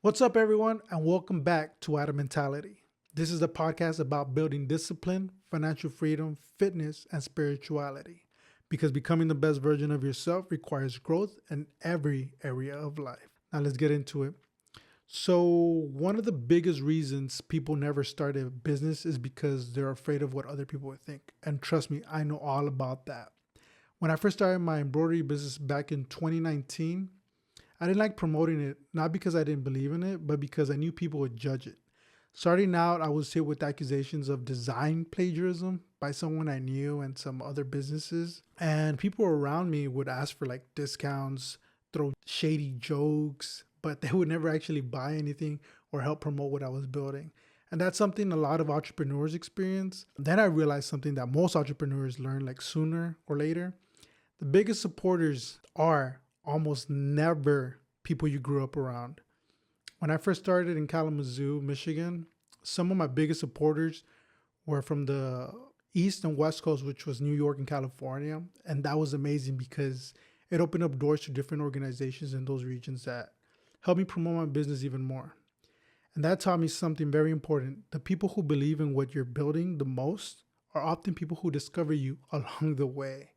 What's up, everyone, and welcome back to Adamentality. This is a podcast about building discipline, financial freedom, fitness, and spirituality. Because becoming the best version of yourself requires growth in every area of life. Now, let's get into it. So, one of the biggest reasons people never start a business is because they're afraid of what other people would think. And trust me, I know all about that. When I first started my embroidery business back in 2019, I didn't like promoting it, not because I didn't believe in it, but because I knew people would judge it. Starting out, I was hit with accusations of design plagiarism by someone I knew and some other businesses. And people around me would ask for like discounts, throw shady jokes, but they would never actually buy anything or help promote what I was building. And that's something a lot of entrepreneurs experience. Then I realized something that most entrepreneurs learn like sooner or later. The biggest supporters are almost never people you grew up around. When I first started in Kalamazoo, Michigan, some of my biggest supporters were from the East and West Coast, which was New York and California. And that was amazing because it opened up doors to different organizations in those regions that helped me promote my business even more. And that taught me something very important. The people who believe in what you're building the most are often people who discover you along the way,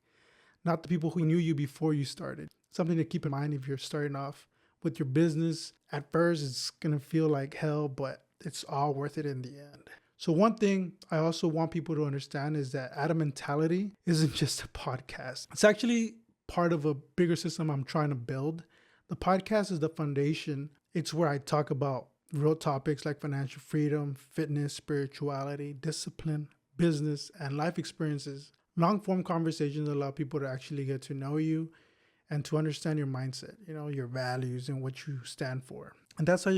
not the people who knew you before you started. Something to keep in mind if you're starting off with your business. At first, it's going to feel like hell, but it's all worth it in the end. So one thing I also want people to understand is that Adamentality isn't just a podcast. It's actually part of a bigger system I'm trying to build. The podcast is the foundation. It's where I talk about real topics like financial freedom, fitness, spirituality, discipline, business, and life experiences. Long form conversations allow people to actually get to know you and to understand your mindset, your values and what you stand for. And that's how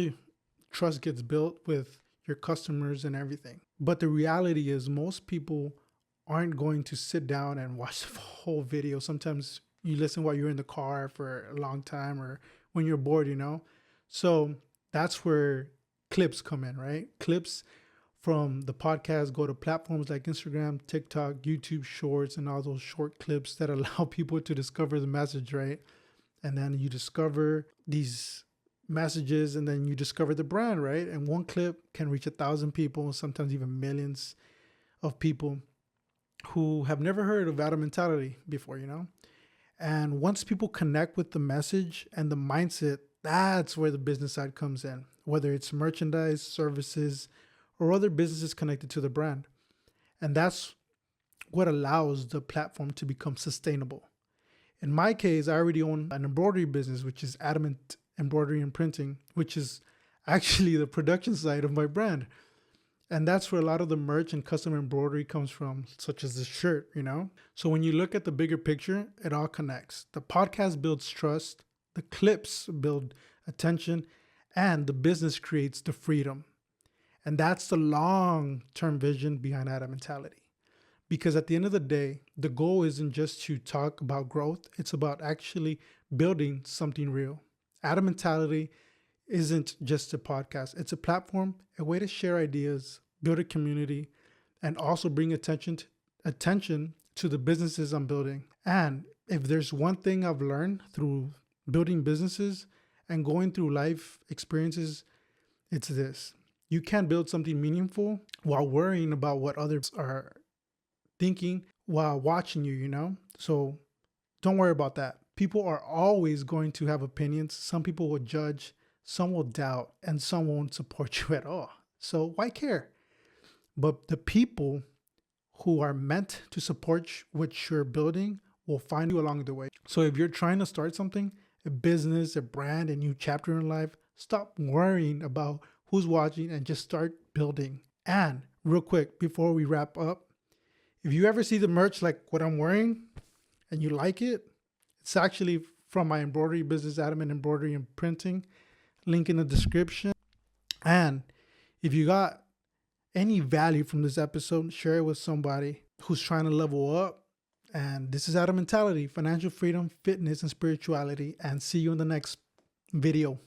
trust gets built with your customers and everything. But the reality is most people aren't going to sit down and watch the whole video. Sometimes you listen while you're in the car for a long time or when you're bored, So that's where clips come in, right? Clips from the podcast go to platforms like Instagram, TikTok, YouTube Shorts, and all those short clips that allow people to discover the message, right? And then you discover these messages and then you discover the brand, right? And one clip can reach 1,000 people, sometimes even millions of people who have never heard of Adamentality before, And once people connect with the message and the mindset, that's where the business side comes in, whether it's merchandise, services, or other businesses connected to the brand. And that's what allows the platform to become sustainable. In my case, I already own an embroidery business, which is Adamant Embroidery and Printing, which is actually the production side of my brand. And that's where a lot of the merch and custom embroidery comes from, such as this shirt, So when you look at the bigger picture, it all connects. The podcast builds trust, the clips build attention, and the business creates the freedom. And that's the long-term vision behind Adamentality. Because at the end of the day, the goal isn't just to talk about growth. It's about actually building something real. Adamentality isn't just a podcast. It's a platform, a way to share ideas, build a community, and also bring attention to the businesses I'm building. And if there's one thing I've learned through building businesses and going through life experiences, it's this. You can't build something meaningful while worrying about what others are thinking while watching you, So don't worry about that. People are always going to have opinions. Some people will judge, some will doubt, and some won't support you at all. So why care? But the people who are meant to support what you're building will find you along the way. So if you're trying to start something, a business, a brand, a new chapter in life, stop worrying about who's watching and just start building. And real quick, before we wrap up, if you ever see the merch like what I'm wearing and you like it, it's actually from my embroidery business, Adamant Embroidery and Printing, link in the description. And if you got any value from this episode, share it with somebody who's trying to level up. And this is Adamentality, financial freedom, fitness, and spirituality. And see you in the next video.